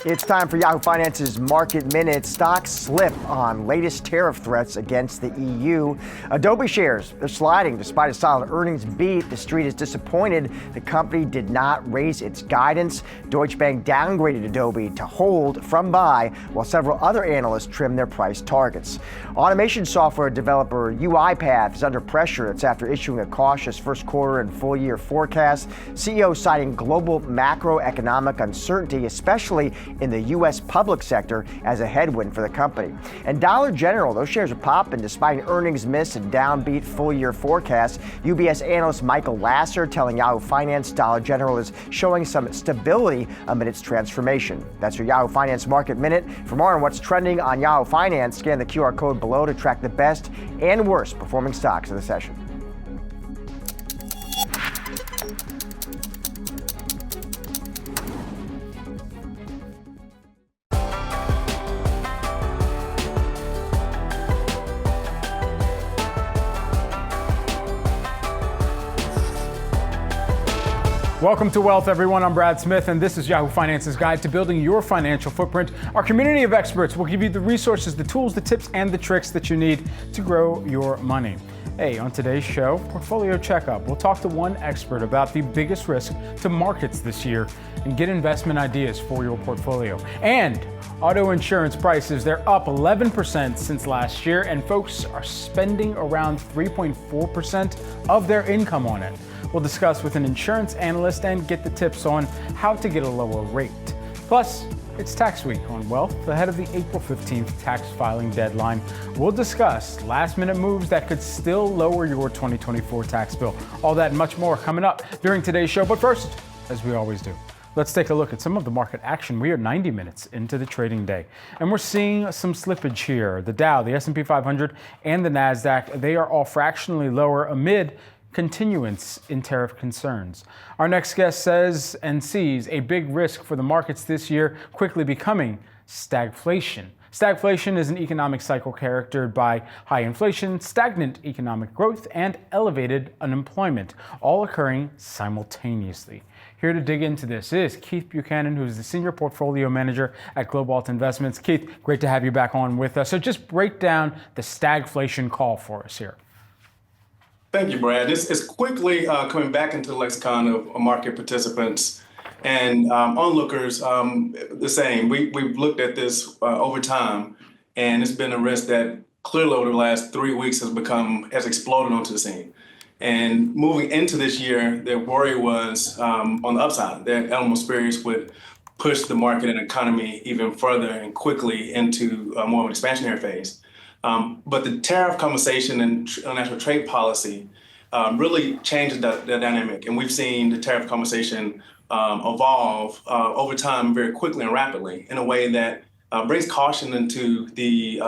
It's time for Yahoo Finance's Market Minute. Stocks slip on latest tariff threats against the EU. Adobe shares, they're sliding despite a solid earnings beat. The street is disappointed the company did not raise its guidance. Deutsche Bank downgraded Adobe to hold from buy, while several other analysts trimmed their price targets. Automation software developer UiPath is under pressure. It's after issuing a cautious first quarter and full year forecast. CEO citing global macroeconomic uncertainty, especially in the U.S. public sector, as a headwind for the company. And Dollar General, those shares are popping despite an earnings miss and downbeat full-year forecast. UBS analyst Michael Lasser telling Yahoo Finance Dollar General is showing some stability amid its transformation. That's your Yahoo Finance Market Minute. For more on what's trending on Yahoo Finance, scan the QR code below to track the best and worst performing stocks of the session. Welcome to Wealth, everyone. I'm Brad Smith, and this is Yahoo Finance's guide to building your financial footprint. Our community of experts will give you the resources, the tools, the tips, and the tricks that you need to grow your money. Hey, on today's show, Portfolio Checkup, we'll talk to one expert about the biggest risk to markets this year and get investment ideas for your portfolio. And auto insurance prices, they're up 11% since last year, and folks are spending around 3.4% of their income on it. We'll discuss with an insurance analyst and get the tips on how to get a lower rate. Plus, it's tax week on Wealth, ahead of the April 15th tax filing deadline. We'll discuss last-minute moves that could still lower your 2024 tax bill. All that and much more coming up during today's show. But first, as we always do, let's take a look at some of the market action. We are 90 minutes into the trading day, and we're seeing some slippage here. The Dow, the S&P 500, and the NASDAQ, they are all fractionally lower amid continuance in tariff concerns. Our next guest says and sees a big risk for the markets this year quickly becoming stagflation. Stagflation is an economic cycle characterized by high inflation, stagnant economic growth, and elevated unemployment, all occurring simultaneously. Here to dig into this is Keith Buchanan, who is the Senior Portfolio Manager at Global Alt Investments. Keith, great to have you back on with us. So just break down the stagflation call for us here. Thank you, Brad. This is quickly coming back into the lexicon of market participants and onlookers. The same. We've looked at this over time, and it's been a risk that clearly over the last 3 weeks has exploded onto the scene. And moving into this year, the worry was on the upside that animal spirits would push the market and economy even further and quickly into more of an expansionary phase. But the tariff conversation and international trade policy really changed the dynamic. And we've seen the tariff conversation evolve over time very quickly and rapidly in a way that brings caution into the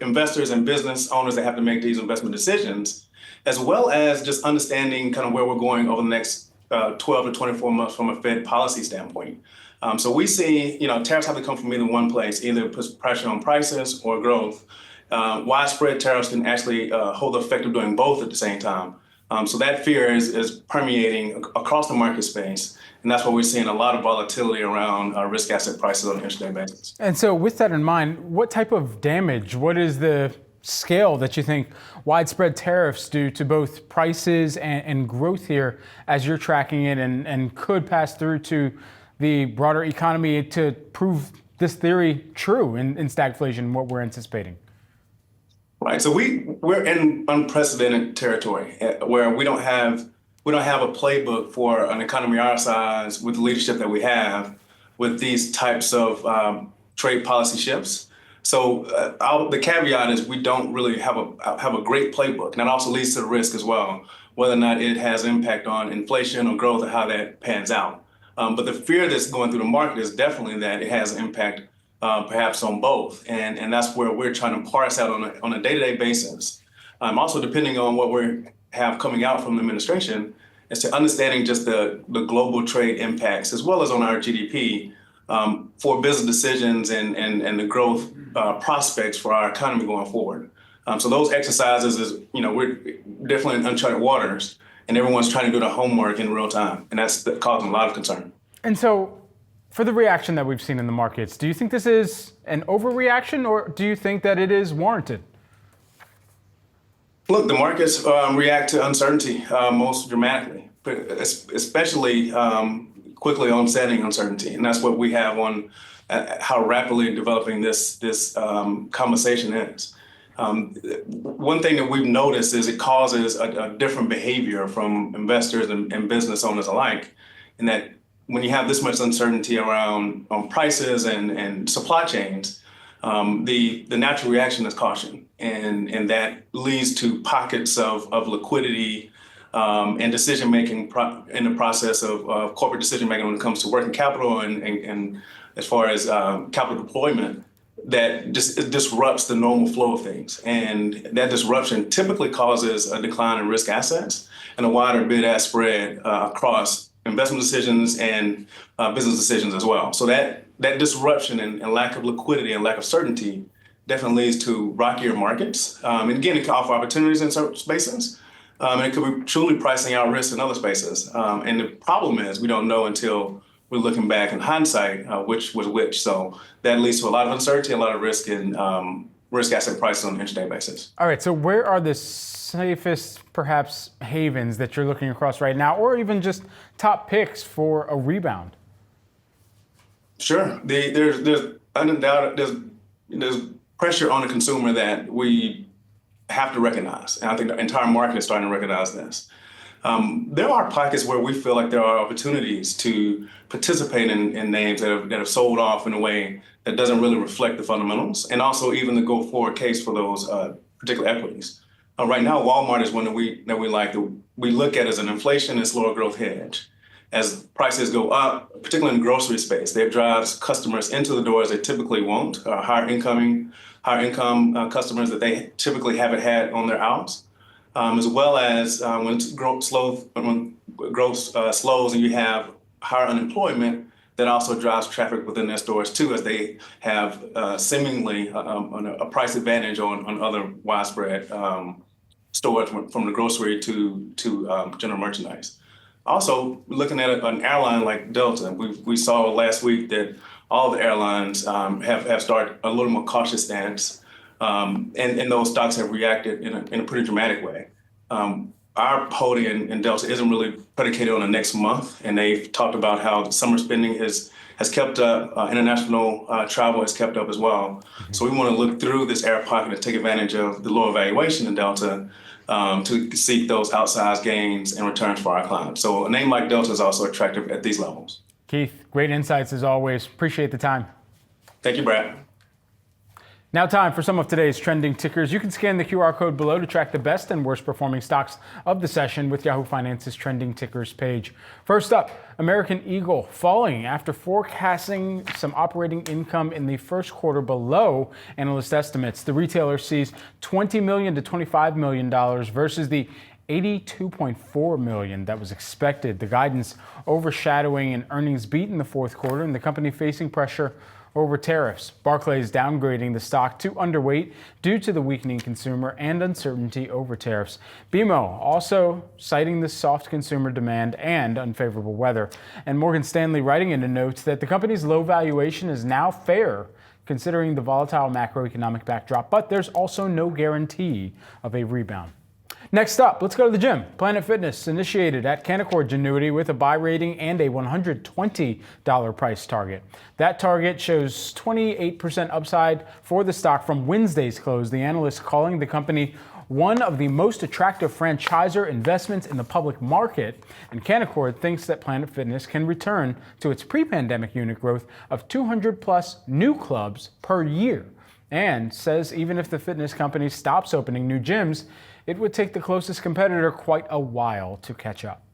investors and business owners that have to make these investment decisions, as well as just understanding kind of where we're going over the next 12 to 24 months from a Fed policy standpoint. So we see, tariffs have to come from either one place, either put pressure on prices or growth. Widespread tariffs can actually hold the effect of doing both at the same time. So that fear is permeating across the market space. And that's why we're seeing a lot of volatility around risk asset prices on an intraday basis. And so with that in mind, what type of damage, what is the scale that you think widespread tariffs do to both prices and growth here as you're tracking it and could pass through to the broader economy to prove this theory true in stagflation, what we're anticipating? Right. So we're in unprecedented territory where we don't have a playbook for an economy our size with the leadership that we have with these types of trade policy shifts. So the caveat is we don't really have a great playbook, and that also leads to the risk as well, whether or not it has impact on inflation or growth or how that pans out. But the fear that's going through the market is definitely that it has an impact perhaps on both. And that's where we're trying to parse out on a day-to-day basis. Also, depending on what we have coming out from the administration, is to understanding just the global trade impacts as well as on our GDP for business decisions and the growth prospects for our economy going forward. So those exercises is, we're definitely in uncharted waters, and everyone's trying to do the homework in real time, and that's causing a lot of concern. And so For the reaction that we've seen in the markets, do you think this is an overreaction or do you think that it is warranted? Look, the markets react to uncertainty most dramatically, but especially quickly onsetting uncertainty. And that's what we have on how rapidly developing this conversation is. One thing that we've noticed is it causes a different behavior from investors and business owners alike, in that when you have this much uncertainty around prices and supply chains, the natural reaction is caution, and that leads to pockets of liquidity and decision making in the process of corporate decision making when it comes to working capital and as far as capital deployment, that just disrupts the normal flow of things. And that disruption typically causes a decline in risk assets and a wider bid-ask spread across investment decisions and business decisions as well. So that disruption and lack of liquidity and lack of certainty definitely leads to rockier markets. And again, it can offer opportunities in certain spaces. And it could be truly pricing out risks in other spaces. And the problem is we don't know until we're looking back in hindsight which was which. So that leads to a lot of uncertainty, a lot of risk in risk asset prices on an intraday basis. All right, so where are the safest, perhaps, havens that you're looking across right now, or even just top picks for a rebound? Sure. There's undoubted there's pressure on the consumer that we have to recognize, and I think the entire market is starting to recognize this. There are pockets where we feel like there are opportunities to participate in names that have sold off in a way that doesn't really reflect the fundamentals, and also even the go-forward case for those particular equities. Right now, Walmart is one that we like, that we look at as an inflation and slower growth hedge. As prices go up, particularly in the grocery space, that drives customers into the doors they typically won't, higher income customers that they typically haven't had on their outs, as well as when growth slows and you have higher unemployment, that also drives traffic within their stores too, as they have seemingly a price advantage on other widespread stores from the grocery to general merchandise. Also, looking at an airline like Delta, we saw last week that all the airlines have started a little more cautious stance, and those stocks have reacted in a pretty dramatic way. Our holding in Delta isn't really predicated on the next month, and they've talked about how the summer spending has kept up, international travel has kept up as well. Mm-hmm. So we want to look through this air pocket and take advantage of the lower valuation in Delta to seek those outsized gains and returns for our clients. So a name like Delta is also attractive at these levels. Keith, great insights as always. Appreciate the time. Thank you, Brad. Now time for some of today's trending tickers. You can scan the QR code below to track the best and worst performing stocks of the session with Yahoo Finance's trending tickers page. First up, American Eagle falling after forecasting some operating income in the first quarter below analyst estimates. The retailer sees $20 million to $25 million versus the $82.4 million that was expected. The guidance overshadowing an earnings beat in the fourth quarter and the company facing pressure over tariffs. Barclays downgrading the stock to underweight due to the weakening consumer and uncertainty over tariffs. BMO also citing the soft consumer demand and unfavorable weather. And Morgan Stanley writing in a note that the company's low valuation is now fair considering the volatile macroeconomic backdrop, but there's also no guarantee of a rebound. Next up, let's go to the gym. Planet Fitness initiated at Canaccord Genuity with a buy rating and a $120 price target. That target shows 28% upside for the stock from Wednesday's close. The analyst calling the company one of the most attractive franchisor investments in the public market, and Canaccord thinks that Planet Fitness can return to its pre-pandemic unit growth of 200 plus new clubs per year, and says even if the fitness company stops opening new gyms, it would take the closest competitor quite a while to catch up.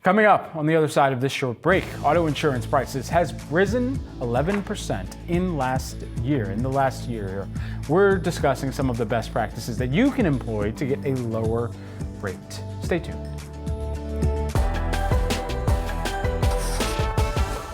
Coming up on the other side of this short break, auto insurance prices has risen 11% in the last year. We're discussing some of the best practices that you can employ to get a lower rate. Stay tuned.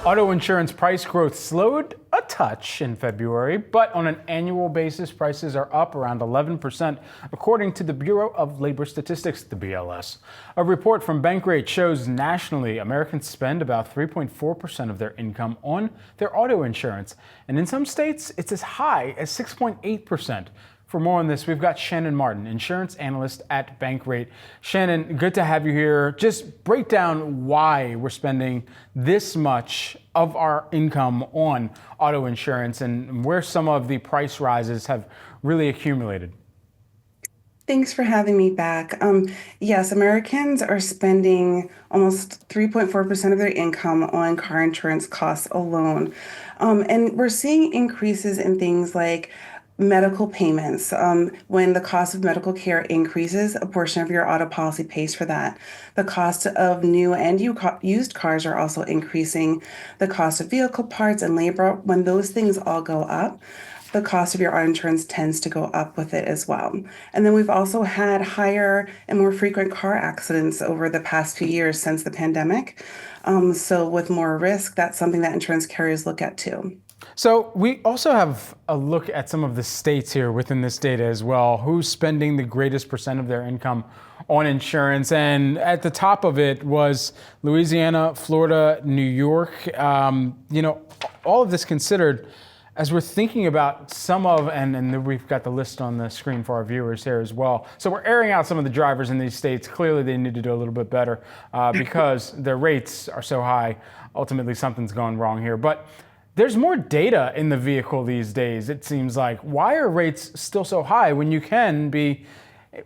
Auto insurance price growth slowed a touch in February, but on an annual basis, prices are up around 11%, according to the Bureau of Labor Statistics, the BLS. A report from Bankrate shows nationally Americans spend about 3.4% of their income on their auto insurance, and in some states, it's as high as 6.8%. For more on this, we've got Shannon Martin, insurance analyst at Bankrate. Shannon, good to have you here. Just break down why we're spending this much of our income on auto insurance and where some of the price rises have really accumulated. Thanks for having me back. Yes, Americans are spending almost 3.4% of their income on car insurance costs alone. And we're seeing increases in things like medical payments. When the cost of medical care increases, a portion of your auto policy pays for that. The cost of new and used cars are also increasing. The cost of vehicle parts and labor, when those things all go up, the cost of your auto insurance tends to go up with it as well. And then we've also had higher and more frequent car accidents over the past few years since the pandemic. So with more risk, that's something that insurance carriers look at too. So we also have a look at some of the states here within this data as well, who's spending the greatest percent of their income on insurance. And at the top of it was Louisiana, Florida, New York. All of this considered, as we're thinking about some of, and we've got the list on the screen for our viewers here as well. So we're airing out some of the drivers in these states. Clearly they need to do a little bit better because their rates are so high. Ultimately something's going wrong here. But there's more data in the vehicle these days, it seems like. Why are rates still so high when you can be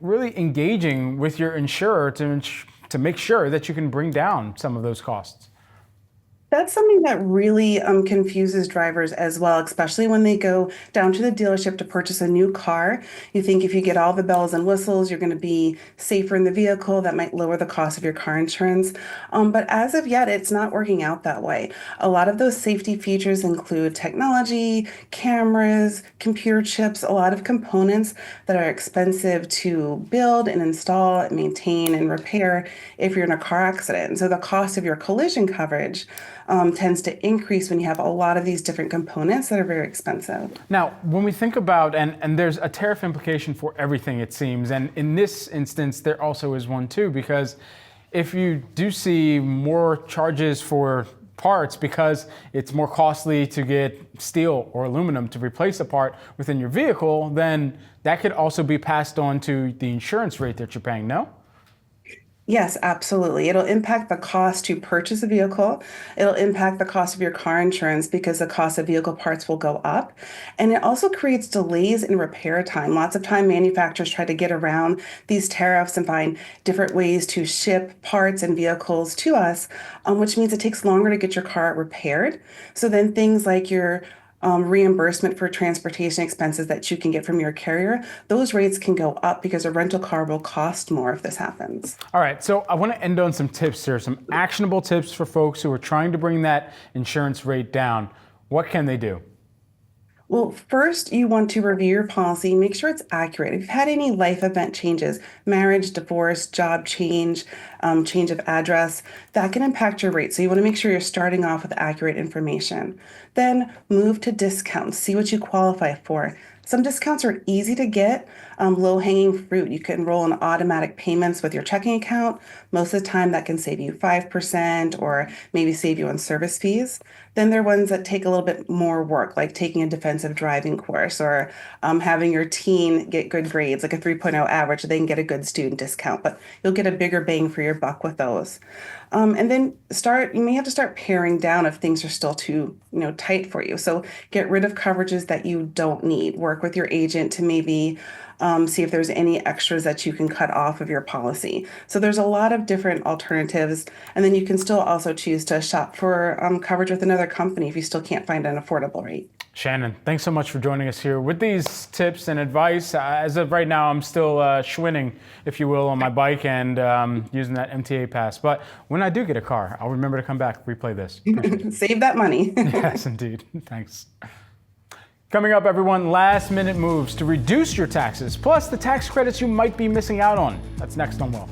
really engaging with your insurer to make sure that you can bring down some of those costs? That's something that really confuses drivers as well, especially when they go down to the dealership to purchase a new car. You think if you get all the bells and whistles, you're going to be safer in the vehicle. That might lower the cost of your car insurance. But as of yet, it's not working out that way. A lot of those safety features include technology, cameras, computer chips, a lot of components that are expensive to build and install and maintain and repair if you're in a car accident. And so the cost of your collision coverage tends to increase when you have a lot of these different components that are very expensive. Now, when we think about, and there's a tariff implication for everything, it seems, and in this instance, there also is one too, because if you do see more charges for parts because it's more costly to get steel or aluminum to replace a part within your vehicle, then that could also be passed on to the insurance rate that you're paying, no? Yes, absolutely. It'll impact the cost to purchase a vehicle. It'll impact the cost of your car insurance because the cost of vehicle parts will go up. And it also creates delays in repair time. Lots of time manufacturers try to get around these tariffs and find different ways to ship parts and vehicles to us, which means it takes longer to get your car repaired. So then things like your reimbursement for transportation expenses that you can get from your carrier, those rates can go up because a rental car will cost more if this happens. All right, so I want to end on some tips here, some actionable tips for folks who are trying to bring that insurance rate down. What can they do? Well, first, you want to review your policy, make sure it's accurate. If you've had any life event changes, marriage, divorce, job change, change of address, that can impact your rate. So you want to make sure you're starting off with accurate information. Then move to discounts, see what you qualify for. Some discounts are easy to get, low-hanging fruit. You can enroll in automatic payments with your checking account. Most of the time that can save you 5% or maybe save you on service fees. Then there are ones that take a little bit more work, like taking a defensive driving course or having your teen get good grades, like a 3.0 average, so they can get a good student discount, but you'll get a bigger bang for your buck with those. And then you may have to start paring down if things are still too, tight for you. So get rid of coverages that you don't need. Work with your agent to maybe see if there's any extras that you can cut off of your policy. So there's a lot of different alternatives. And then you can still also choose to shop for coverage with another company if you still can't find an affordable rate. Shannon, thanks so much for joining us here with these tips and advice. As of right now, I'm still schwinning, if you will, on my bike and using that MTA pass. But when I do get a car, I'll remember to come back, replay this. Save that money. Yes, indeed. Thanks. Coming up, everyone, last-minute moves to reduce your taxes, plus the tax credits you might be missing out on. That's next on Wealth.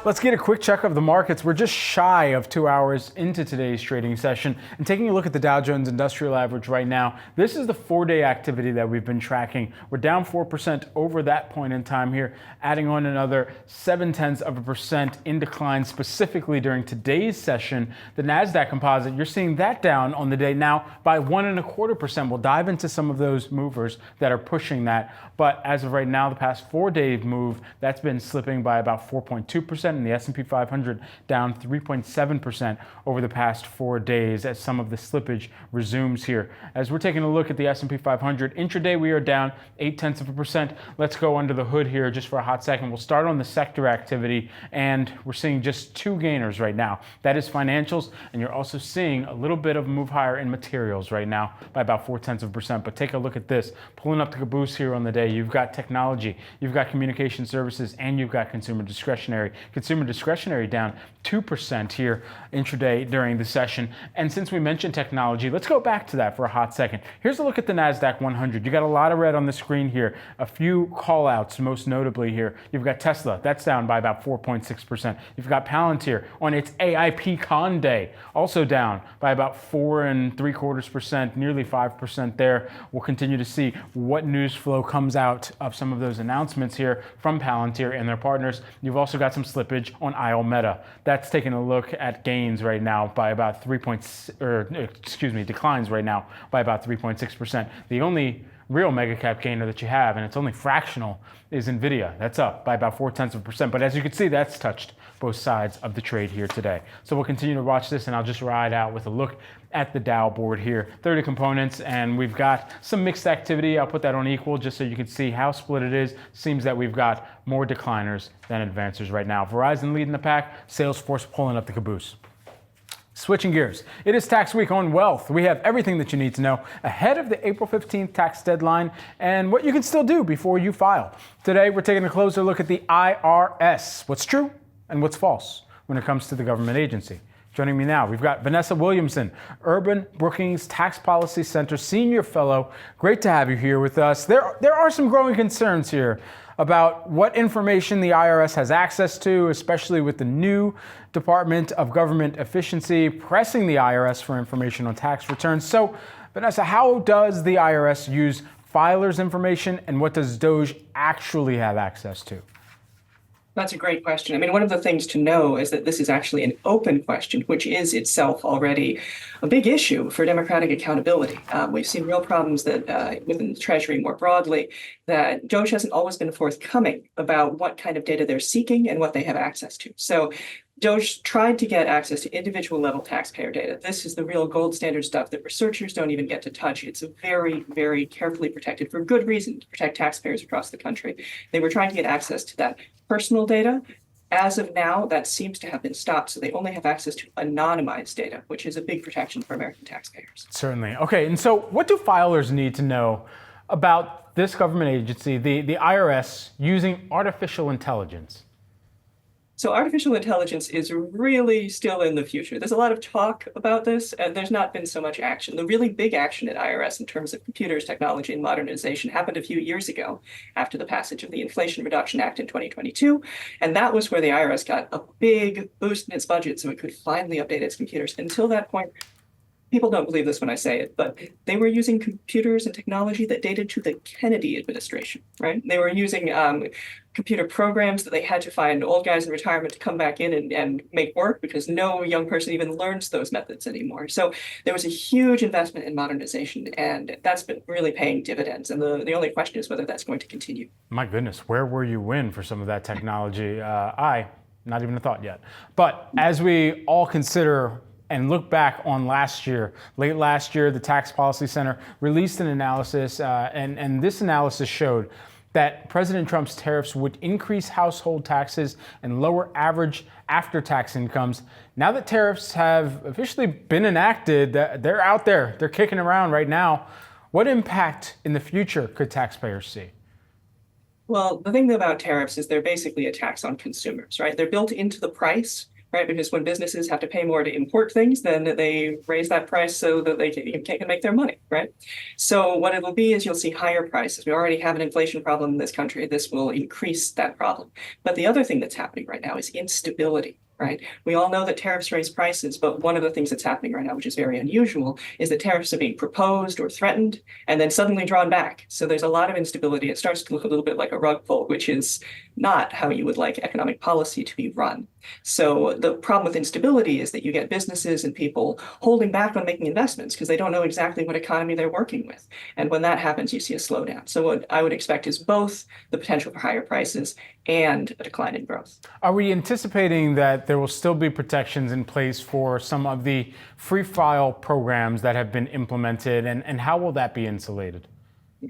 Let's get a quick check of the markets. We're just shy of 2 hours into today's trading session. And taking a look at the Dow Jones Industrial Average right now, this is the 4-day activity that we've been tracking. We're down 4% over that point in time here, adding on another 0.7% in decline specifically during today's session. The NASDAQ composite, you're seeing that down on the day now by 1.25%. We'll dive into some of those movers that are pushing that. But as of right now, the past 4-day move, that's been slipping by about 4.2%. And the S&P 500 down 3.7% over the past 4 days as some of the slippage resumes here. As we're taking a look at the S&P 500, intraday we are down 0.8%. Let's go under the hood here just for a hot second. We'll start on the sector activity, and we're seeing just 2 gainers right now. That is financials, and you're also seeing a little bit of move higher in materials right now by about 0.4%. But take a look at this. Pulling up the caboose here on the day, you've got technology, you've got communication services, and you've got consumer discretionary. Consumer discretionary down 2% here intraday during the session. And since we mentioned technology, let's go back to that for a hot second. Here's a look at the NASDAQ 100. You got a lot of red on the screen here. A few call outs, most notably here. You've got Tesla, that's down by about 4.6%. You've got Palantir on its AIP Con Day, also down by about 4.75%, nearly 5% there. We'll continue to see what news flow comes out of some of those announcements here from Palantir and their partners. You've also got some slippage on IO Meta. That's taking a look at gains right now by about declines right now by about 3.6%. The only real mega cap gainer that you have, and it's only fractional, is Nvidia. That's up by about 0.4%. But as you can see, that's touched both sides of the trade here today. So we'll continue to watch this, and I'll just ride out with a look at the Dow board here. 30 components, and we've got some mixed activity. I'll put that on equal just so you can see how split it is. Seems that we've got more decliners than advancers right now. Verizon leading the pack, Salesforce pulling up the caboose. Switching gears, it is tax week on Wealth. We have everything that you need to know ahead of the April 15th tax deadline and what you can still do before you file. Today, we're taking a closer look at the IRS, what's true and what's false when it comes to the government agency. Joining me now, we've got Vanessa Williamson, Urban Brookings Tax Policy Center Senior Fellow. Great to have you here with us. There are some growing concerns here about what information the IRS has access to, especially with the new Department of Government Efficiency pressing the IRS for information on tax returns. So, Vanessa, how does the IRS use filers' information, and what does DOJ actually have access to? That's a great question. I mean, one of the things to know is that this is actually an open question, which is itself already a big issue for democratic accountability. We've seen real problems that within the Treasury more broadly, that DOJ hasn't always been forthcoming about what kind of data they're seeking and what they have access to. So DOJ tried to get access to individual level taxpayer data. This is the real gold standard stuff that researchers don't even get to touch. It's very, very carefully protected for good reason, to protect taxpayers across the country. They were trying to get access to that personal data. As of now, that seems to have been stopped. So they only have access to anonymized data, which is a big protection for American taxpayers. Certainly. Okay, and so what do filers need to know about this government agency, the IRS, using artificial intelligence? So artificial intelligence is really still in the future. There's a lot of talk about this, and there's not been so much action. The really big action at IRS in terms of computers, technology, and modernization happened a few years ago after the passage of the Inflation Reduction Act in 2022. And that was where the IRS got a big boost in its budget so it could finally update its computers. Until that point, people don't believe this when I say it, but they were using computers and technology that dated to the Kennedy administration, right? They were using computer programs that they had to find old guys in retirement to come back in and make work, because no young person even learns those methods anymore. So there was a huge investment in modernization, and that's been really paying dividends. And the only question is whether that's going to continue. My goodness, where were you when for some of that technology? Not even a thought yet. But as we all consider and look back on last year, late last year, the Tax Policy Center released an analysis, and this analysis showed that President Trump's tariffs would increase household taxes and lower average after-tax incomes. Now that tariffs have officially been enacted, they're out there, they're kicking around right now. What impact in the future could taxpayers see? Well, the thing about tariffs is they're basically a tax on consumers, right? They're built into the price, right? Because when businesses have to pay more to import things, then they raise that price so that they can make their money, right? So what it will be is you'll see higher prices. We already have an inflation problem in this country. This will increase that problem. But the other thing that's happening right now is instability. Right. We all know that tariffs raise prices, but one of the things that's happening right now, which is very unusual, is that tariffs are being proposed or threatened and then suddenly drawn back. So there's a lot of instability. It starts to look a little bit like a rug pull, which is not how you would like economic policy to be run. So the problem with instability is that you get businesses and people holding back on making investments because they don't know exactly what economy they're working with. And when that happens, you see a slowdown. So what I would expect is both the potential for higher prices and a decline in growth. Are we anticipating that there will still be protections in place for some of the free file programs that have been implemented, and how will that be insulated?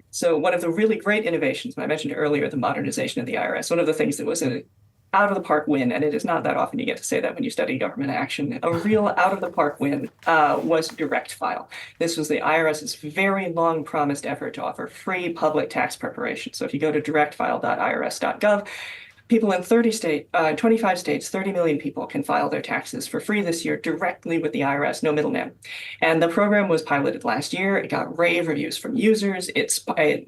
So one of the really great innovations, I mentioned earlier, the modernization of the IRS, one of the things that was an out of the park win, and it is not that often you get to say that when you study government action, a real out of the park win was direct file. This was the IRS's very long promised effort to offer free public tax preparation. So if you go to directfile.irs.gov, people in 25 states, 30 million people can file their taxes for free this year directly with the IRS, no middleman. And the program was piloted last year. It got rave reviews from users. It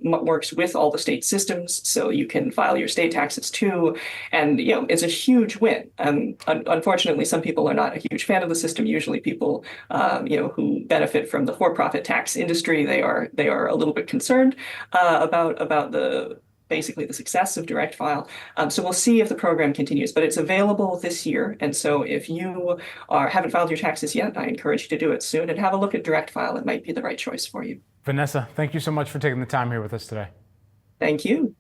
works with all the state systems, so you can file your state taxes too. And it's a huge win. Unfortunately, some people are not a huge fan of the system. Usually, people who benefit from the for-profit tax industry, they are a little bit concerned about basically the success of direct file. So we'll see if the program continues, but it's available this year. And so if you haven't filed your taxes yet, I encourage you to do it soon and have a look at direct file. It might be the right choice for you. Vanessa, thank you so much for taking the time here with us today. Thank you.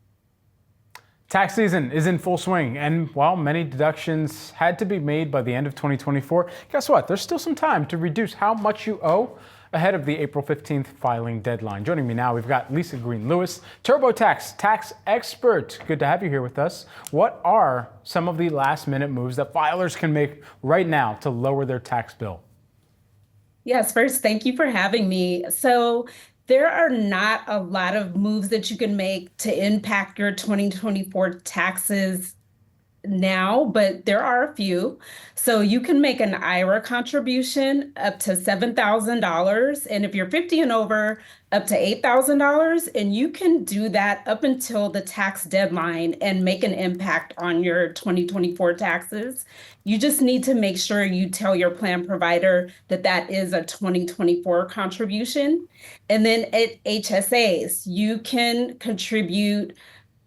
Tax season is in full swing, and while many deductions had to be made by the end of 2024, guess what? There's still some time to reduce how much you owe ahead of the April 15th filing deadline. Joining me now, we've got Lisa Green-Lewis, TurboTax tax expert. Good to have you here with us. What are some of the last-minute moves that filers can make right now to lower their tax bill? Yes, first, thank you for having me. So there are not a lot of moves that you can make to impact your 2024 taxes now, but there are a few. So you can make an IRA contribution up to $7,000. And if you're 50 and over, up to $8,000. And you can do that up until the tax deadline and make an impact on your 2024 taxes. You just need to make sure you tell your plan provider that that is a 2024 contribution. And then at HSAs, you can contribute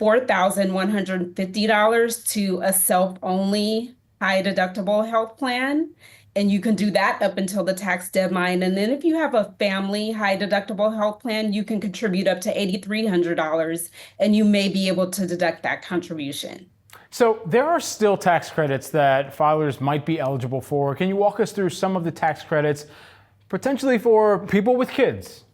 $4,150 to a self-only high deductible health plan. And you can do that up until the tax deadline. And then if you have a family high deductible health plan, you can contribute up to $8,300 and you may be able to deduct that contribution. So there are still tax credits that filers might be eligible for. Can you walk us through some of the tax credits potentially for people with kids?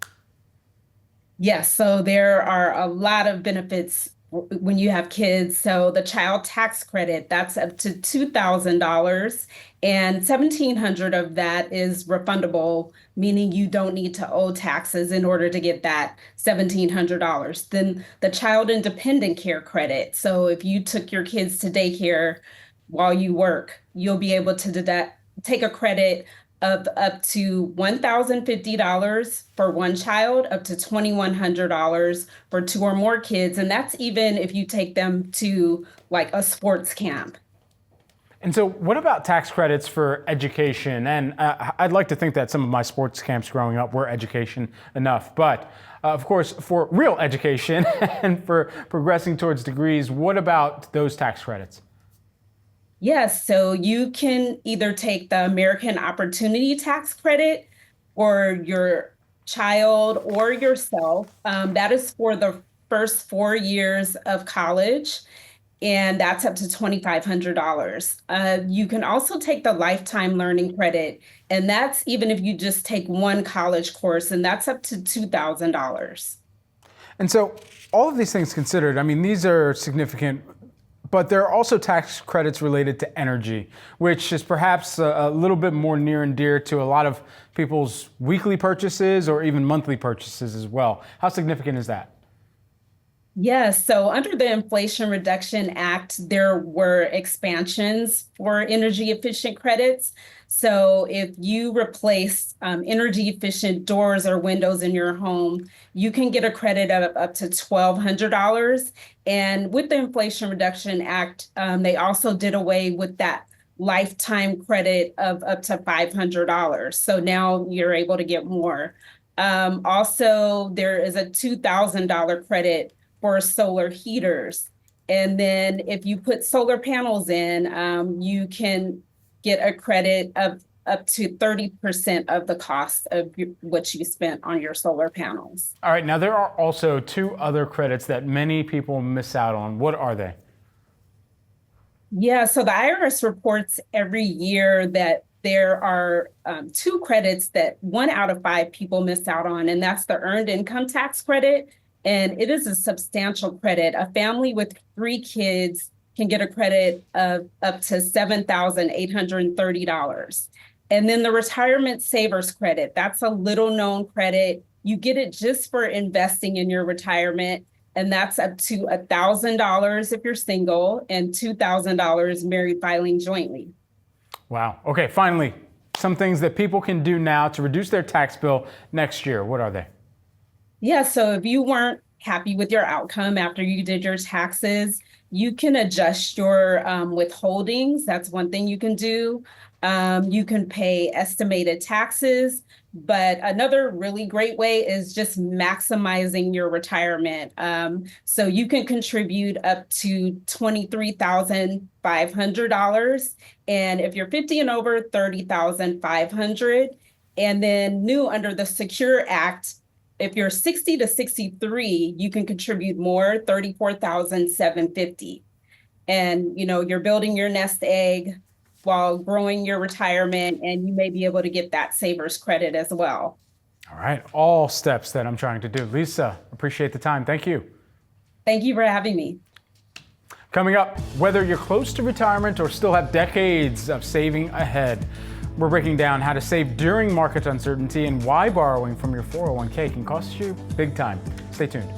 Yes, so there are a lot of benefits when you have kids. So the child tax credit, that's up to $2,000, and $1,700 of that is refundable, meaning you don't need to owe taxes in order to get that $1,700. Then the child independent care credit. So if you took your kids to daycare while you work, you'll be able to take a credit of up to $1,050 for one child, up to $2,100 for two or more kids. And that's even if you take them to like a sports camp. And so what about tax credits for education? And I'd like to think that some of my sports camps growing up were education enough. But of course, for real education and for progressing towards degrees, what about those tax credits? Yes, so you can either take the American Opportunity Tax Credit for your child or yourself. That is for the first 4 years of college, and that's up to $2,500. You can also take the Lifetime Learning Credit, and that's even if you just take one college course, and that's up to $2,000. And so all of these things considered, I mean, these are significant. But there are also tax credits related to energy, which is perhaps a little bit more near and dear to a lot of people's weekly purchases or even monthly purchases as well. How significant is that? Yes, so under the Inflation Reduction Act, there were expansions for energy efficient credits. So if you replace energy efficient doors or windows in your home, you can get a credit of up to $1,200. And with the Inflation Reduction Act, they also did away with that lifetime credit of up to $500. So now you're able to get more. Also, there is a $2,000 credit for solar heaters. And then if you put solar panels in, you can get a credit of up to 30% of the cost of what you spent on your solar panels. All right, now there are also two other credits that many people miss out on. What are they? Yeah, so the IRS reports every year that there are two credits that 1 out of 5 people miss out on, and that's the earned income tax credit. And it is a substantial credit. A family with 3 kids can get a credit of up to $7,830. And then the retirement savers credit, that's a little known credit. You get it just for investing in your retirement. And that's up to $1,000 if you're single and $2,000 married filing jointly. Wow. Okay, finally, some things that people can do now to reduce their tax bill next year. What are they? Yeah, so if you weren't happy with your outcome after you did your taxes, you can adjust your withholdings. That's one thing you can do. You can pay estimated taxes. But another really great way is just maximizing your retirement. So you can contribute up to $23,500. And if you're 50 and over, $30,500. And then new under the Secure Act, if you're 60 to 63, you can contribute more, $34,750. And you're building your nest egg while growing your retirement, and you may be able to get that savers credit as well. All right, all steps that I'm trying to do. Lisa, appreciate the time. Thank you. Thank you for having me. Coming up, whether you're close to retirement or still have decades of saving ahead, we're breaking down how to save during market uncertainty and why borrowing from your 401k can cost you big time. Stay tuned.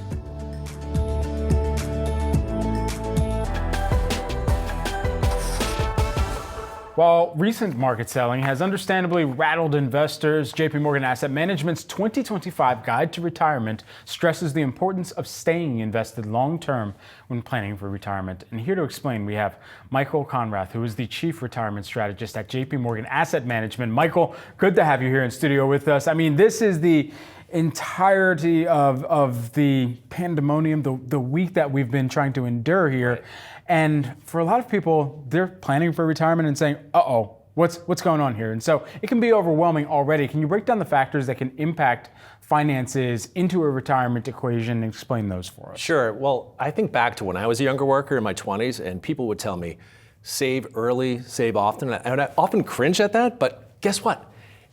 While recent market selling has understandably rattled investors, JP Morgan Asset Management's 2025 Guide to Retirement stresses the importance of staying invested long-term when planning for retirement. And here to explain, we have Michael Conrath, who is the Chief Retirement Strategist at JP Morgan Asset Management. Michael, good to have you here in studio with us. I mean, this is the entirety of the pandemonium, the week that we've been trying to endure here. Right. And for a lot of people, they're planning for retirement and saying, uh-oh, what's going on here? And so it can be overwhelming already. Can you break down the factors that can impact finances into a retirement equation and explain those for us? Sure. Well, I think back to when I was a younger worker in my 20s, and people would tell me, save early, save often. And I often cringe at that, but guess what?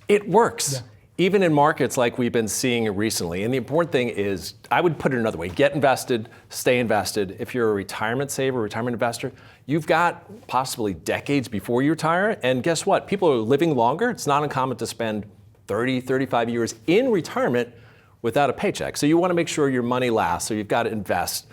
It works. Yeah. Even in markets like we've been seeing recently. And the important thing is, I would put it another way, get invested, stay invested. If you're a retirement saver, retirement investor, you've got possibly decades before you retire. And guess what? People are living longer. It's not uncommon to spend 30, 35 years in retirement without a paycheck. So you want to make sure your money lasts, so you've got to invest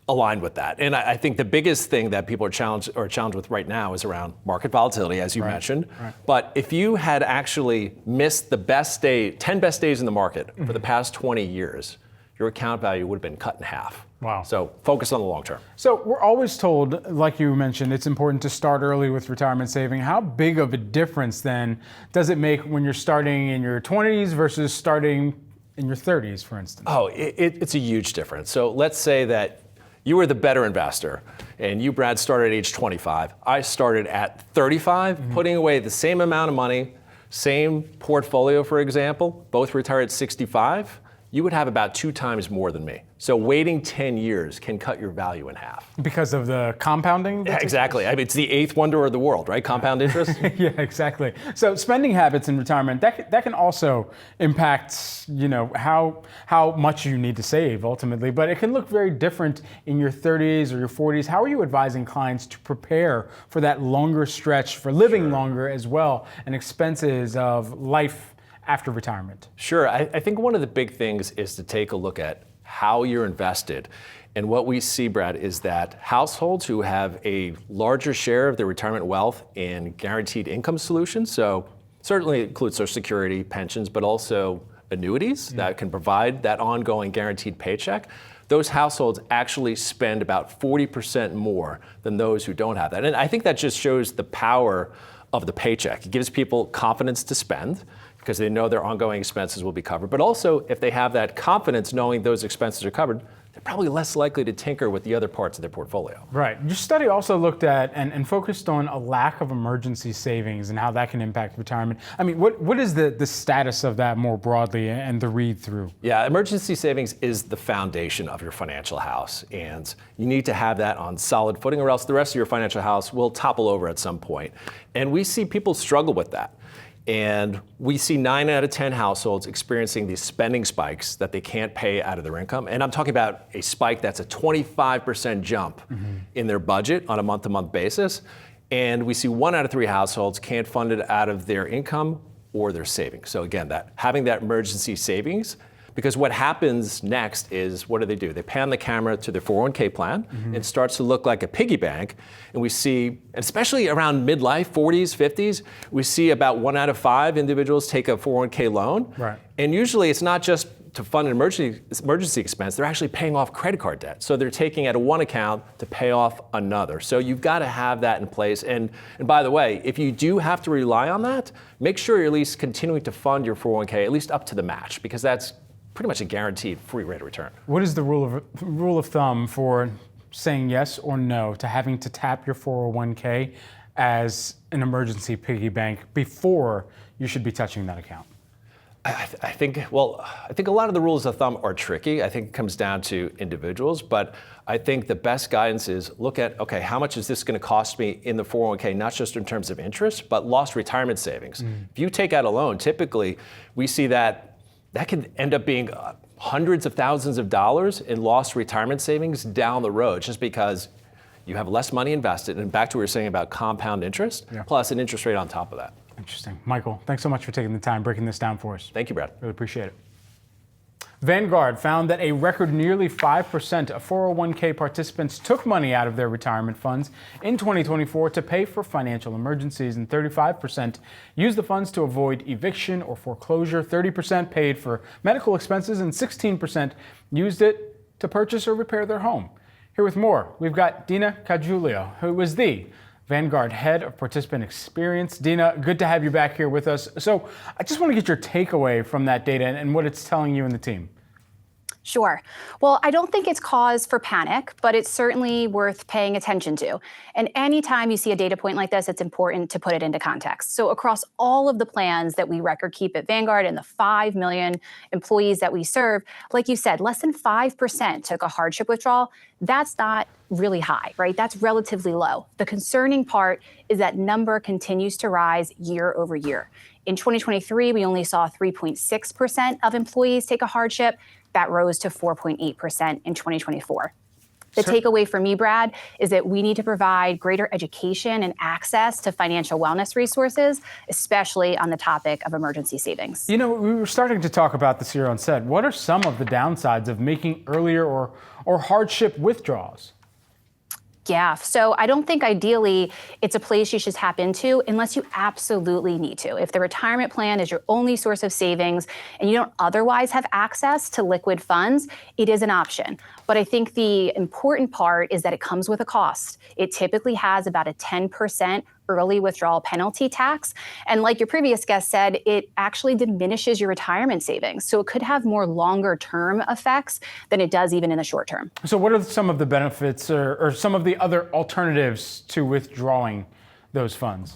aligned with that. And I think the biggest thing that people are challenged with right now is around market volatility, as you mentioned. Right. But if you had actually missed the 10 best days in the market for the past 20 years, your account value would have been cut in half. Wow. So focus on the long term. So we're always told, like you mentioned, it's important to start early with retirement saving. How big of a difference then does it make when you're starting in your 20s versus starting in your 30s, for instance? Oh, it's a huge difference. So let's say that you were the better investor, and you, Brad, started at age 25. I started at 35, putting away the same amount of money, same portfolio, for example, both retired at 65. You would have about 2 times more than me. So waiting 10 years can cut your value in half. Because of the compounding? Yeah, exactly. I mean, it's the 8th wonder of the world, right? Compound interest? Yeah, exactly. So spending habits in retirement, that can also impact, how much you need to save ultimately, but it can look very different in your 30s or your 40s. How are you advising clients to prepare for that longer stretch, for living longer as well, and expenses of life after retirement? Sure. I think one of the big things is to take a look at how you're invested. And what we see, Brad, is that households who have a larger share of their retirement wealth in guaranteed income solutions, so certainly includes Social Security, pensions, but also annuities that can provide that ongoing guaranteed paycheck, those households actually spend about 40% more than those who don't have that. And I think that just shows the power of the paycheck. It gives people confidence to spend because they know their ongoing expenses will be covered. But also, if they have that confidence knowing those expenses are covered, they're probably less likely to tinker with the other parts of their portfolio. Right. Your study also looked at and focused on a lack of emergency savings and how that can impact retirement. I mean, what is the status of that more broadly and the read through? Yeah, emergency savings is the foundation of your financial house. And you need to have that on solid footing or else the rest of your financial house will topple over at some point. And we see people struggle with that. And we see 9 out of 10 households experiencing these spending spikes that they can't pay out of their income. And I'm talking about a spike that's a 25% jump in their budget on a month-to-month basis. And we see 1 out of 3 households can't fund it out of their income or their savings. So again, that having that emergency savings, because what happens next is, what do? They pan the camera to their 401k plan. It starts to look like a piggy bank. And we see, especially around midlife, 40s, 50s, we see about 1 out of 5 individuals take a 401k loan. Right. And usually it's not just to fund an emergency expense, they're actually paying off credit card debt. So they're taking out of one account to pay off another. So you've got to have that in place. And by the way, if you do have to rely on that, make sure you're at least continuing to fund your 401k, at least up to the match, because that's pretty much a guaranteed free rate of return. What is the rule of thumb for saying yes or no to having to tap your 401k as an emergency piggy bank before you should be touching that account? I think a lot of the rules of thumb are tricky. I think it comes down to individuals, but I think the best guidance is look at, okay, how much is this going to cost me in the 401k, not just in terms of interest, but lost retirement savings. If you take out a loan, typically we see that can end up being hundreds of thousands of dollars in lost retirement savings down the road, just because you have less money invested. And back to what we were saying about compound interest, plus an interest rate on top of that. Interesting. Michael, thanks so much for taking the time breaking this down for us. Thank you, Brad. Really appreciate it. Vanguard found that a record nearly 5% of 401k participants took money out of their retirement funds in 2024 to pay for financial emergencies, and 35% used the funds to avoid eviction or foreclosure, 30% paid for medical expenses, and 16% used it to purchase or repair their home. Here with more, we've got Dina Caggiulio, who is the Vanguard Head of Participant Experience. Dina, good to have you back here with us. So I just want to get your takeaway from that data and what it's telling you and the team. Sure. Well, I don't think it's cause for panic, but it's certainly worth paying attention to. And anytime you see a data point like this, it's important to put it into context. So across all of the plans that we record keep at Vanguard and the 5 million employees that we serve, like you said, less than 5% took a hardship withdrawal. That's not really high, right? That's relatively low. The concerning part is that number continues to rise year over year. In 2023, we only saw 3.6% of employees take a hardship. That rose to 4.8% in 2024. The takeaway for me, Brad, is that we need to provide greater education and access to financial wellness resources, especially on the topic of emergency savings. You know, we were starting to talk about this here on set. What are some of the downsides of making earlier or hardship withdrawals? Yeah, so I don't think ideally it's a place you should tap into unless you absolutely need to. If the retirement plan is your only source of savings and you don't otherwise have access to liquid funds, it is an option. But I think the important part is that it comes with a cost. It typically has about a 10% early withdrawal penalty tax. And like your previous guest said, it actually diminishes your retirement savings. So it could have more longer term effects than it does even in the short term. So what are some of the benefits or some of the other alternatives to withdrawing those funds?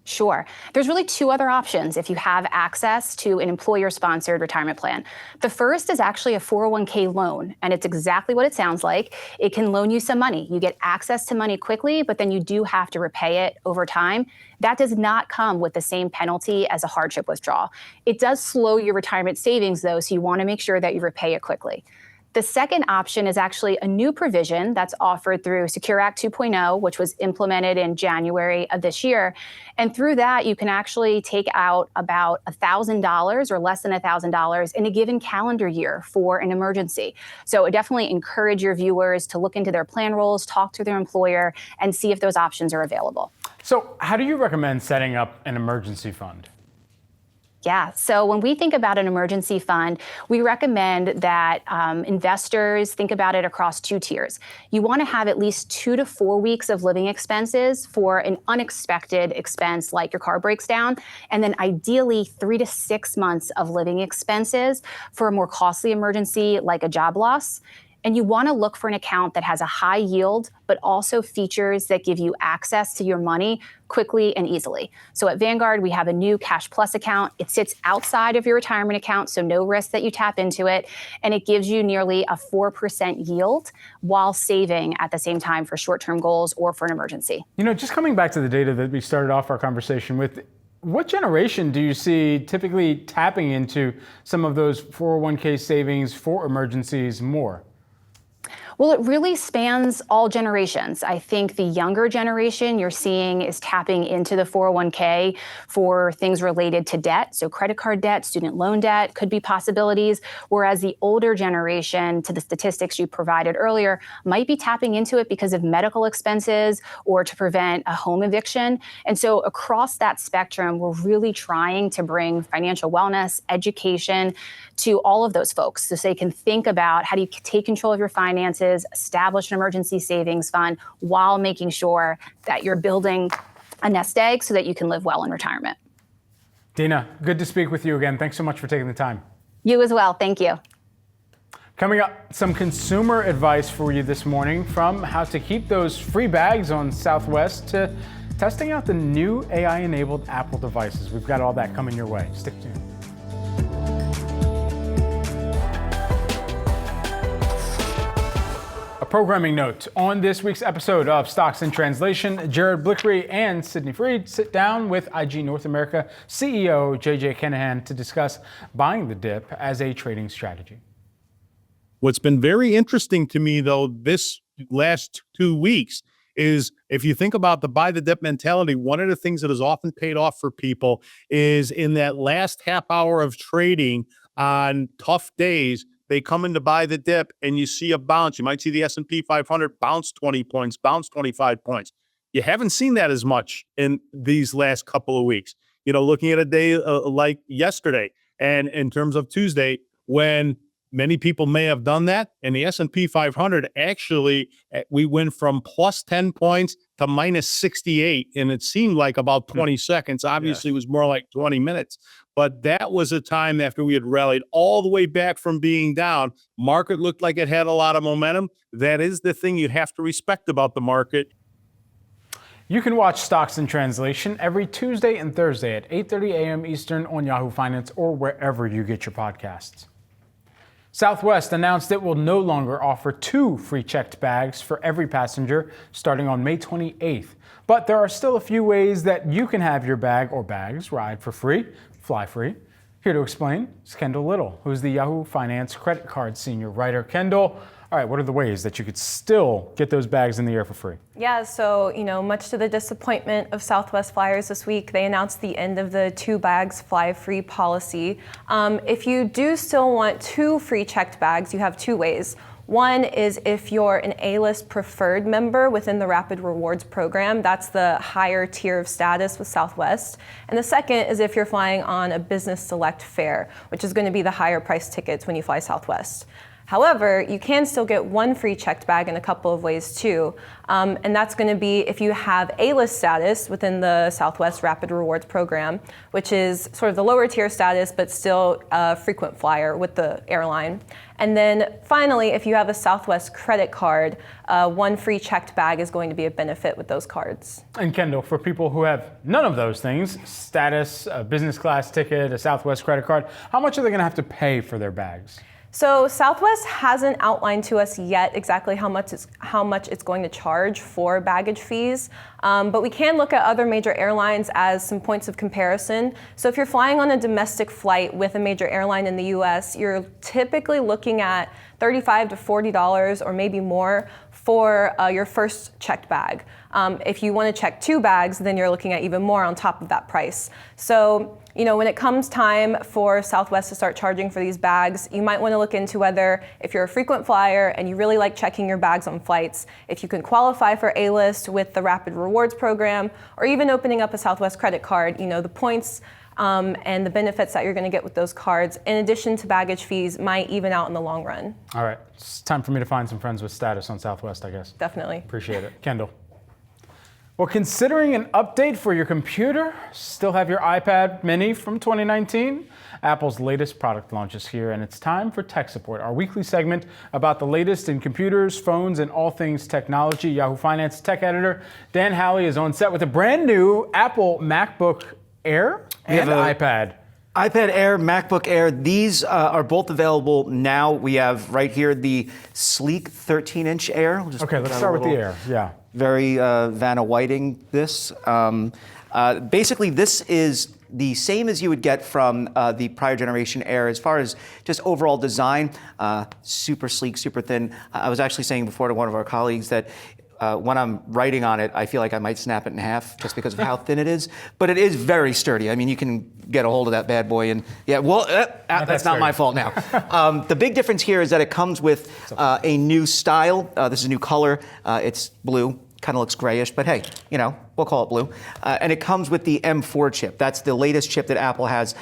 Sure. There's really 2 other options if you have access to an employer-sponsored retirement plan. The first is actually a 401k loan, and it's exactly what it sounds like. It can loan you some money. You get access to money quickly, but then you do have to repay it over time. That does not come with the same penalty as a hardship withdrawal. It does slow your retirement savings, though, so you want to make sure that you repay it quickly. The second option is actually a new provision that's offered through Secure Act 2.0, which was implemented in January of this year. And through that, you can actually take out about $1,000 or less than $1,000 in a given calendar year for an emergency. So I definitely encourage your viewers to look into their plan roles, talk to their employer, and see if those options are available. So how do you recommend setting up an emergency fund? Yeah, so when we think about an emergency fund, we recommend that investors think about it across two tiers. You want to have at least 2 to 4 weeks of living expenses for an unexpected expense like your car breaks down, and then ideally 3 to 6 months of living expenses for a more costly emergency like a job loss. And you want to look for an account that has a high yield, but also features that give you access to your money quickly and easily. So at Vanguard, we have a new Cash Plus account. It sits outside of your retirement account, so no risk that you tap into it. And it gives you nearly a 4% yield while saving at the same time for short-term goals or for an emergency. You know, just coming back to the data that we started off our conversation with, what generation do you see typically tapping into some of those 401k savings for emergencies more? Well, it really spans all generations. I think the younger generation you're seeing is tapping into the 401k for things related to debt. So credit card debt, student loan debt could be possibilities. Whereas the older generation, to the statistics you provided earlier, might be tapping into it because of medical expenses or to prevent a home eviction. And so across that spectrum, we're really trying to bring financial wellness, education to all of those folks so they can think about how do you take control of your finances, establish an emergency savings fund while making sure that you're building a nest egg so that you can live well in retirement. Dina, good to speak with you again. Thanks so much for taking the time. You as well. Thank you. Coming up, some consumer advice for you this morning, from how to keep those free bags on Southwest to testing out the new AI-enabled Apple devices. We've got all that coming your way. Stick tuned. Programming note. On this week's episode of Stocks in Translation, Jared Blickery and Sydney Freed sit down with IG North America CEO JJ Kinahan to discuss buying the dip as a trading strategy. What's been very interesting to me, though, this last 2 weeks is if you think about the buy the dip mentality, one of the things that has often paid off for people is in that last half hour of trading on tough days, they come in to buy the dip and you see a bounce. You might see the S&P 500 bounce 20 points, bounce 25 points. You haven't seen that as much in these last couple of weeks. You know, looking at a day like yesterday and in terms of Tuesday, when many people may have done that, and the S&P 500 actually, we went from plus 10 points to minus 68, and it seemed like about 20 seconds. Obviously, It was more like 20 minutes. But that was a time after we had rallied all the way back from being down. Market looked like it had a lot of momentum. That is the thing you have to respect about the market. You can watch Stocks in Translation every Tuesday and Thursday at 8:30 a.m. Eastern on Yahoo Finance or wherever you get your podcasts. Southwest announced it will no longer offer 2 free checked bags for every passenger starting on May 28th. But there are still a few ways that you can have your bag or bags ride for free, fly free. Here to explain is Kendall Little, who's the Yahoo Finance credit card senior writer. Kendall, all right, what are the ways that you could still get those bags in the air for free? Yeah, so, much to the disappointment of Southwest flyers this week, they announced the end of the 2 bags fly free policy. If you do still want 2 free checked bags, you have 2 ways. One is if you're an A-list preferred member within the Rapid Rewards program. That's the higher tier of status with Southwest. And the second is if you're flying on a business select fare, which is going to be the higher price tickets when you fly Southwest. However, you can still get 1 free checked bag in a couple of ways too. And that's going to be if you have A-list status within the Southwest Rapid Rewards program, which is sort of the lower tier status, but still a frequent flyer with the airline. And then finally, if you have a Southwest credit card, 1 free checked bag is going to be a benefit with those cards. And Kendall, for people who have none of those things, status, a business class ticket, a Southwest credit card, how much are they going to have to pay for their bags? So Southwest hasn't outlined to us yet exactly how much it's going to charge for baggage fees, but we can look at other major airlines as some points of comparison. So if you're flying on a domestic flight with a major airline in the US, you're typically looking at $35 to $40 or maybe more for your first checked bag. If you want to check 2 bags, then you're looking at even more on top of that price. So, when it comes time for Southwest to start charging for these bags, you might want to look into whether, if you're a frequent flyer and you really like checking your bags on flights, if you can qualify for A-List with the Rapid Rewards program, or even opening up a Southwest credit card. The points and the benefits that you're going to get with those cards, in addition to baggage fees, might even out in the long run. All right, it's time for me to find some friends with status on Southwest, I guess. Definitely. Appreciate it. Kendall. Well, considering an update for your computer, still have your iPad mini from 2019? Apple's latest product launch is here, and it's time for Tech Support, our weekly segment about the latest in computers, phones, and all things technology. Yahoo Finance tech editor Dan Howley is on set with a brand new Apple MacBook Air and iPad. iPad Air, MacBook Air, these are both available now. We have right here the sleek 13-inch Air. Okay, let's start with the Air. Yeah. Very Vanna Whiting this. Basically, this is the same as you would get from the prior generation Air as far as just overall design. Super sleek, super thin. I was actually saying before to one of our colleagues that when I'm writing on it, I feel like I might snap it in half just because of how thin it is. But it is very sturdy. I mean, you can get a hold of that bad boy and that's not my fault now. The big difference here is that it comes with a new style. This is a new color. It's blue. Kind of looks grayish, but hey, we'll call it blue. And it comes with the M4 chip. That's the latest chip that Apple has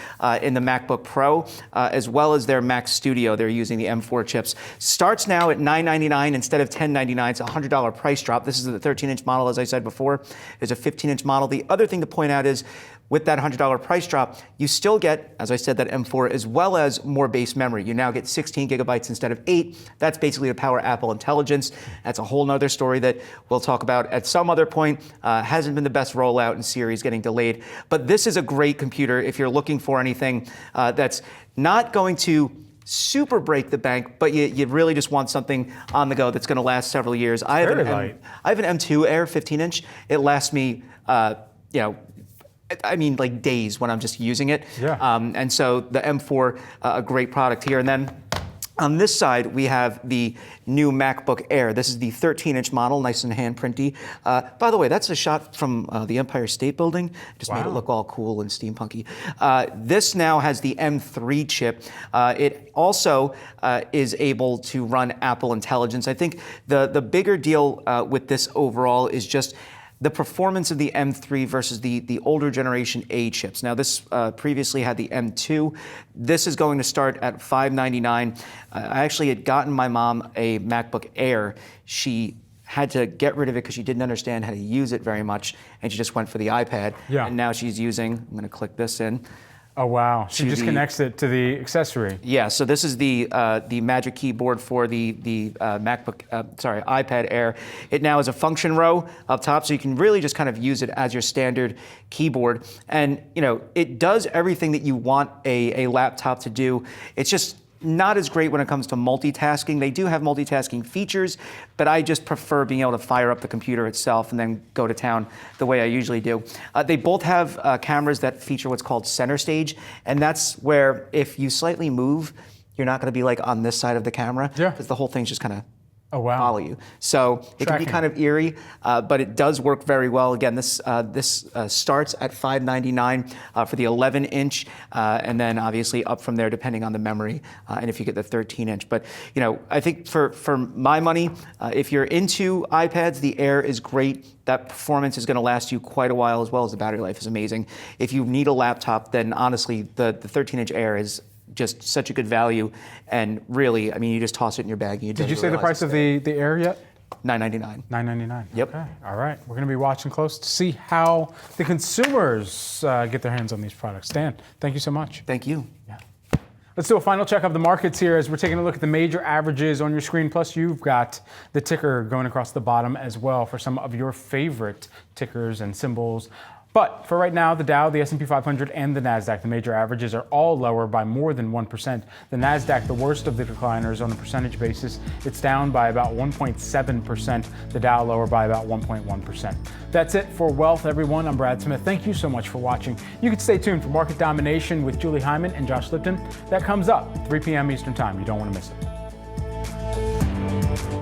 in the MacBook Pro, as well as their Mac Studio. They're using the M4 chips. Starts now at $999 instead of $1099. It's a $100 price drop. This is the 13-inch model, as I said before. There's a 15-inch model. The other thing to point out is, with that $100 price drop, you still get, as I said, that M4 as well as more base memory. You now get 16 gigabytes instead of 8. That's basically to power Apple Intelligence. That's a whole nother story that we'll talk about at some other point. Hasn't been the best rollout in series, getting delayed. But this is a great computer if you're looking for anything that's not going to super break the bank, but you really just want something on the go that's going to last several years. I have an M2 Air 15-inch. It lasts me, like days when I'm just using it. Yeah. And so the M4, a great product here. And then on this side, we have the new MacBook Air. This is the 13-inch model, nice and hand-printy. By the way, that's a shot from the Empire State Building. Just made it look all cool and steampunky. This now has the M3 chip. It also is able to run Apple Intelligence. I think the bigger deal with this overall is just the performance of the M3 versus the older generation A chips. Now, this previously had the M2. This is going to start at $599. I actually had gotten my mom a MacBook Air. She had to get rid of it because she didn't understand how to use it very much, and she just went for the iPad. Yeah. And now she's using, I'm going to click this in. Oh, wow. She just connects it to the accessory. Yeah, so this is the Magic Keyboard for the iPad Air. It now has a function row up top, so you can really just kind of use it as your standard keyboard. And, it does everything that you want a laptop to do. It's just not as great when it comes to multitasking. They do have multitasking features, but I just prefer being able to fire up the computer itself and then go to town the way I usually do. They both have cameras that feature what's called center stage, and that's where if you slightly move, you're not going to be like on this side of the camera, because the whole thing's just kind of follow you. So it can be kind of eerie, but it does work very well. Again, this starts at $599 for the 11-inch, and then obviously up from there depending on the memory, and if you get the 13-inch. But I think for my money, if you're into iPads, the Air is great. That performance is going to last you quite a while, as well as the battery life is amazing. If you need a laptop, then honestly, the 13-inch Air is just such a good value, and really, you just toss it in your bag. And Did you say the price of the Air yet? $999. $999. Yep. Okay. All right. We're going to be watching close to see how the consumers get their hands on these products. Dan, thank you so much. Thank you. Yeah. Let's do a final check of the markets here as we're taking a look at the major averages on your screen. Plus, you've got the ticker going across the bottom as well for some of your favorite tickers and symbols But for right now, the Dow, the S&P 500, and the NASDAQ, the major averages, are all lower by more than 1%. The NASDAQ, the worst of the decliners on a percentage basis, it's down by about 1.7%. The Dow lower by about 1.1%. That's it for Wealth, everyone. I'm Brad Smith. Thank you so much for watching. You can stay tuned for Market Domination with Julie Hyman and Josh Lipton. That comes up 3 p.m. Eastern Time. You don't want to miss it.